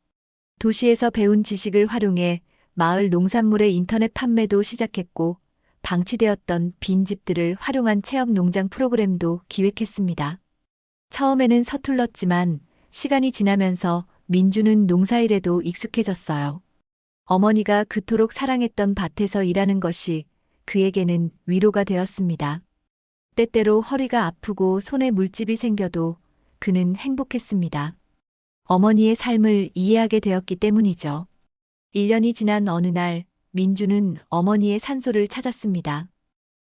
Speaker 1: 도시에서 배운 지식을 활용해 마을 농산물의 인터넷 판매도 시작했고 방치되었던 빈집들을 활용한 체험 농장 프로그램도 기획했습니다. 처음에는 서툴렀지만 시간이 지나면서 민주는 농사일에도 익숙해졌어요. 어머니가 그토록 사랑했던 밭에서 일하는 것이 그에게는 위로가 되었습니다. 때때로 허리가 아프고 손에 물집이 생겨도 그는 행복했습니다. 어머니의 삶을 이해하게 되었기 때문이죠. 1년이 지난 어느 날 민주는 어머니의 산소를 찾았습니다.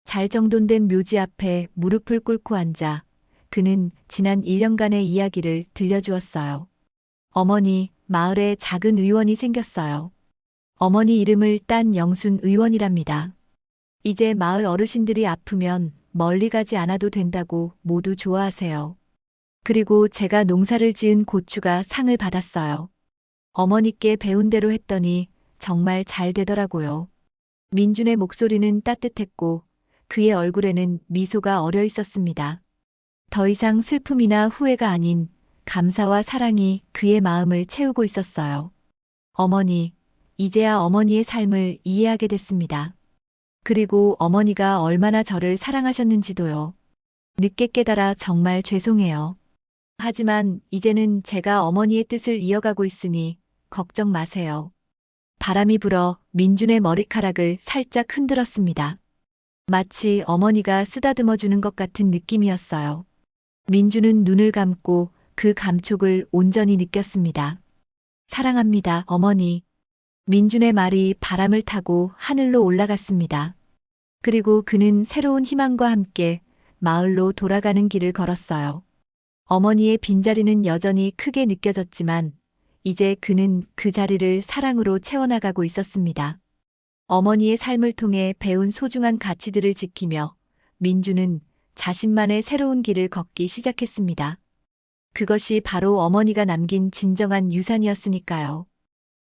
Speaker 1: 잘 정돈된 묘지 앞에 무릎을 꿇고 앉아 그는 지난 1년간의 이야기를 들려주었어요. 어머니, 마을에 작은 의원이 생겼어요. 어머니 이름을 딴 영순 의원이랍니다. 이제 마을 어르신들이 아프면 멀리 가지 않아도 된다고 모두 좋아하세요. 그리고 제가 농사를 지은 고추가 상을 받았어요. 어머니께 배운 대로 했더니 정말 잘 되더라고요. 민준의 목소리는 따뜻했고 그의 얼굴에는 미소가 어려 있었습니다. 더 이상 슬픔이나 후회가 아닌 감사와 사랑이 그의 마음을 채우고 있었어요. 어머니, 이제야 어머니의 삶을 이해하게 됐습니다. 그리고 어머니가 얼마나 저를 사랑하셨는지도요. 늦게 깨달아 정말 죄송해요. 하지만 이제는 제가 어머니의 뜻을 이어가고 있으니 걱정 마세요. 바람이 불어 민준의 머리카락을 살짝 흔들었습니다. 마치 어머니가 쓰다듬어 주는 것 같은 느낌이었어요. 민준은 눈을 감고 그 감촉을 온전히 느꼈습니다. 사랑합니다, 어머니. 민준의 말이 바람을 타고 하늘로 올라갔습니다. 그리고 그는 새로운 희망과 함께 마을로 돌아가는 길을 걸었어요. 어머니의 빈자리는 여전히 크게 느껴졌지만 이제 그는 그 자리를 사랑으로 채워나가고 있었습니다. 어머니의 삶을 통해 배운 소중한 가치들을 지키며 민주는 자신만의 새로운 길을 걷기 시작했습니다. 그것이 바로 어머니가 남긴 진정한 유산이었으니까요.